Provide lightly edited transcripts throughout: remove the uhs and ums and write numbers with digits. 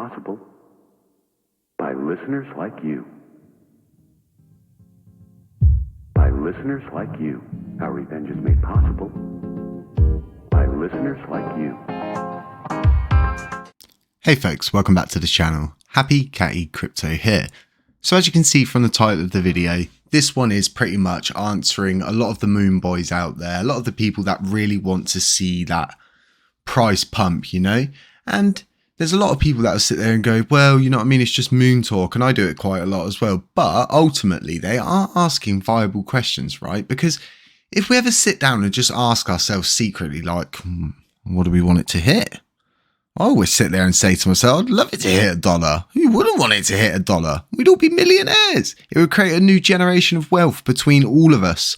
possible by listeners like you. By listeners like you. Our revenge is made possible by listeners like you. Hey folks, welcome back to the channel. Happy Catty Crypto here. So as you can see from the title of the video, this one is pretty much answering a lot of the moon boys out there, a lot of the people that really want to see that price pump, you know? And there's a lot of people that will sit there and go, well, you know what I mean, it's just moon talk, and I do it quite a lot as well. But ultimately, they are asking viable questions, right? Because if we ever sit down and just ask ourselves secretly, like, what do we want it to hit? I always sit there and say to myself, I'd love it to hit $1. Who wouldn't want it to hit $1? We'd all be millionaires. It would create a new generation of wealth between all of us.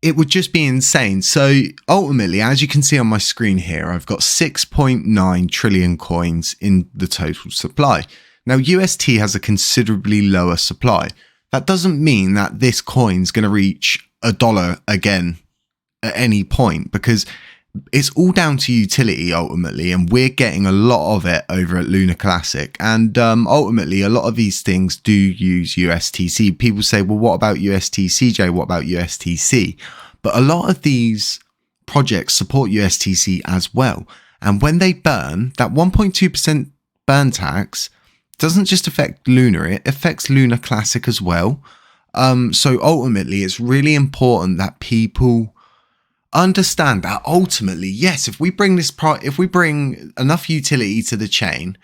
It would just be insane. So ultimately, as you can see on my screen here, I've got 6.9 trillion coins in the total supply. Now, UST has a considerably lower supply. That doesn't mean that this coin's going to reach $1 again at any point, because it's all down to utility ultimately, and we're getting a lot of it over at LUNACLASSIC. And ultimately, a lot of these things do use USTC. People say, well, what about USTCJ? What about USTC? But a lot of these projects support USTC as well. And when they burn, that 1.2% burn tax doesn't just affect Luna, it affects LUNACLASSIC as well. So ultimately, it's really important that people understand that ultimately, yes, if we bring enough utility to the chain,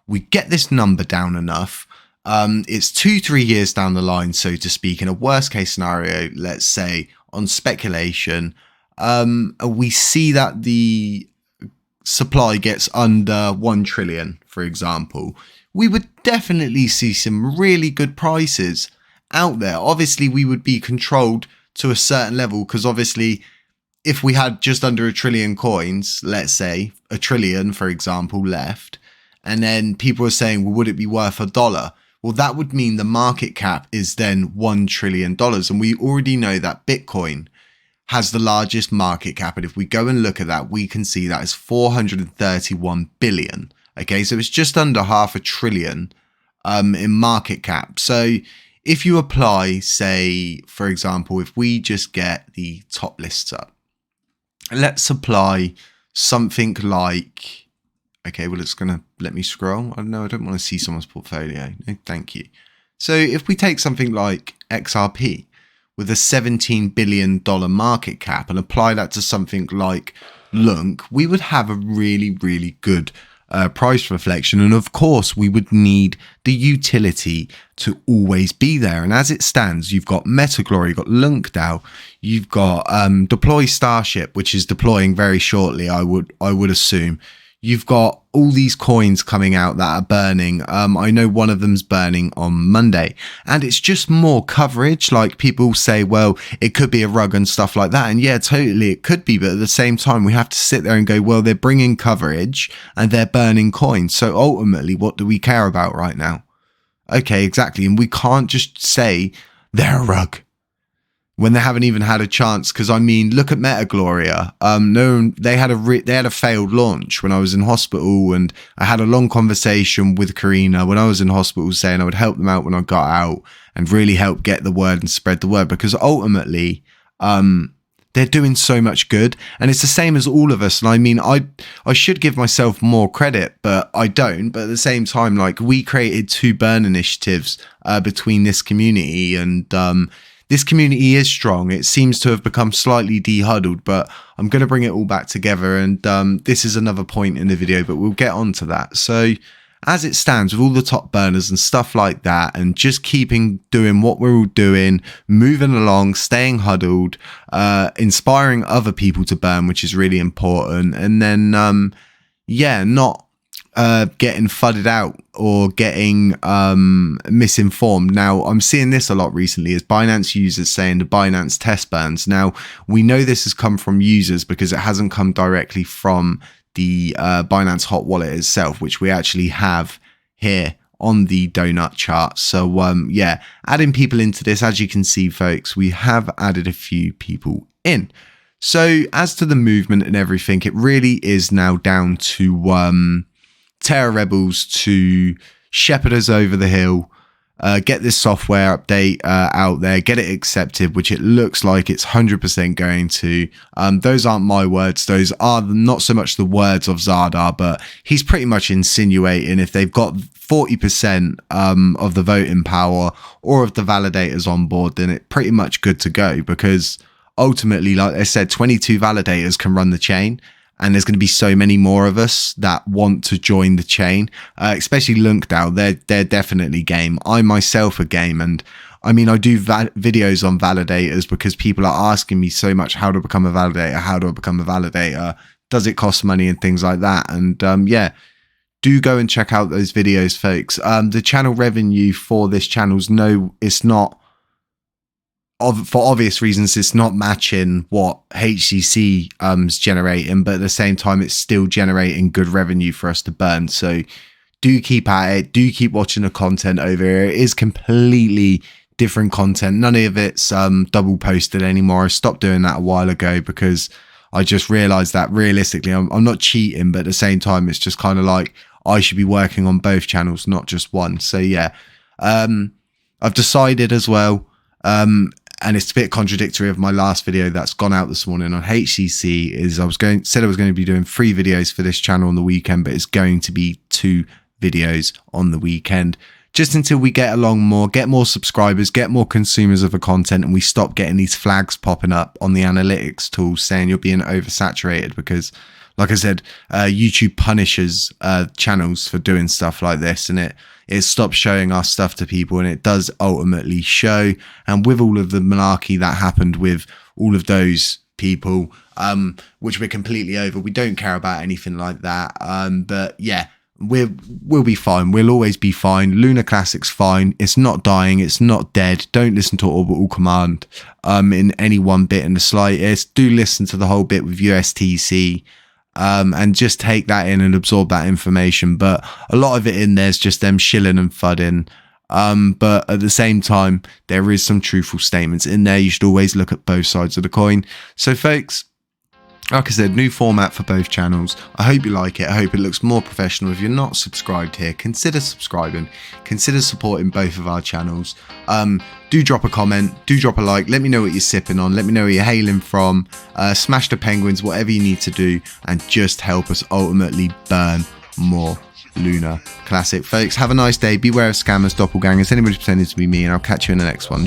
we get this number down enough. It's 2-3 years down the line, so to speak. In a worst case scenario, let's say on speculation, we see that the supply gets under 1 trillion, for example, we would definitely see some really good prices out there. Obviously, we would be controlled to a certain level, because obviously, if we had just under 1 trillion coins, let's say 1 trillion, for example, left, and then people are saying, well, would it be worth $1? Well, that would mean the market cap is then $1 trillion. And we already know that Bitcoin has the largest market cap. And if we go and look at that, we can see that it's 431 billion. Okay, so it's just under $500 billion in market cap. So if you apply, say, for example, if we just get the top lists up, let's apply something like, okay, well, it's going to let me scroll. I don't know. I don't want to see someone's portfolio. No, thank you. So if we take something like XRP with a $17 billion market cap and apply that to something like LUNC, we would have a really, really good price reflection. And of course, we would need the utility to always be there. And as it stands, you've got MetaGlory, you've got LUNCDAO, you've got Deploy Starship, which is deploying very shortly, I would assume. You've got all these coins coming out that are burning. I know one of them's burning on Monday, and it's just more coverage. Like, people say, well, it could be a rug and stuff like that. And yeah, totally, it could be. But at the same time, we have to sit there and go, well, they're bringing coverage and they're burning coins. So ultimately, what do we care about right now? Okay, exactly. And we can't just say they're a rug when they haven't even had a chance. Because I mean, look at MetaGloria. No, they had a failed launch when I was in hospital, and I had a long conversation with Karina when I was in hospital, saying I would help them out when I got out and really help get the word and spread the word, because ultimately, they're doing so much good. And it's the same as all of us. And I mean, I should give myself more credit, but I don't. But at the same time, like, we created 2 burn initiatives between this community, and this community is strong. It seems to have become slightly de-huddled, but I'm going to bring it all back together. And this is another point in the video, but we'll get on to that. So as it stands, with all the top burners and stuff like that, and just doing what we're all doing, moving along, staying huddled, inspiring other people to burn, which is really important. And then, yeah, not getting fudded out or getting misinformed. Now, I'm seeing this a lot recently as Binance users saying the Binance test burns. Now, we know this has come from users because it hasn't come directly from the Binance hot wallet itself, which we actually have here on the donut chart. So yeah, adding people into this, as you can see, folks, we have added a few people in. So as to the movement and everything, it really is now down to Terra Rebels to shepherd us over the hill, get this software update out there, get it accepted, which it looks like it's 100% going to. Those aren't my words. Those are not so much the words of Zardar, but he's pretty much insinuating if they've got 40% of the voting power or of the validators on board, then it's pretty much good to go, because ultimately, like I said, 22 validators can run the chain. And there's going to be so many more of us that want to join the chain, especially Lunkdao. They're definitely game. I myself are game. And I mean, I do videos on validators because people are asking me so much, how to become a validator? How do I become a validator? Does it cost money and things like that? And yeah, do go and check out those videos, folks. The channel revenue for this channel's it's not. For obvious reasons, it's not matching what HCC is generating, but at the same time, it's still generating good revenue for us to burn. So do keep at it. Do keep watching the content over here. It is completely different content. None of it's double posted anymore. I stopped doing that a while ago because I just realized that realistically, I'm not cheating, but at the same time, it's just kind of like I should be working on both channels, not just one. So yeah, I've decided as well, and it's a bit contradictory of my last video that's gone out this morning on HCC, is I was going to be doing 3 videos for this channel on the weekend, but it's going to be 2 videos on the weekend, just until we get along more, get more subscribers, get more consumers of the content, and we stop getting these flags popping up on the analytics tools saying you're being oversaturated. Because like I said, YouTube punishes channels for doing stuff like this, and it stops showing our stuff to people, and it does ultimately show. And with all of the malarkey that happened with all of those people, which we're completely over, we don't care about anything like that. But yeah, we'll be fine. We'll always be fine. LUNACLASSIC's fine. It's not dying. It's not dead. Don't listen to Orbital Command in any one bit in the slightest. Do listen to the whole bit with USTC. And just take that in and absorb that information. But a lot of it in there's just them shilling and fudding. But at the same time, there is some truthful statements in there. You should always look at both sides of the coin. So folks, like I said, new format for both channels. I hope you like it. I hope it looks more professional. If you're not subscribed here, consider subscribing. Consider supporting both of our channels. Do drop a comment. Do drop a like. Let me know what you're sipping on. Let me know where you're hailing from. Smash the penguins, whatever you need to do. And just help us ultimately burn more Luna Classic. Folks, have a nice day. Beware of scammers, doppelgangers, anybody pretending to be me. And I'll catch you in the next one.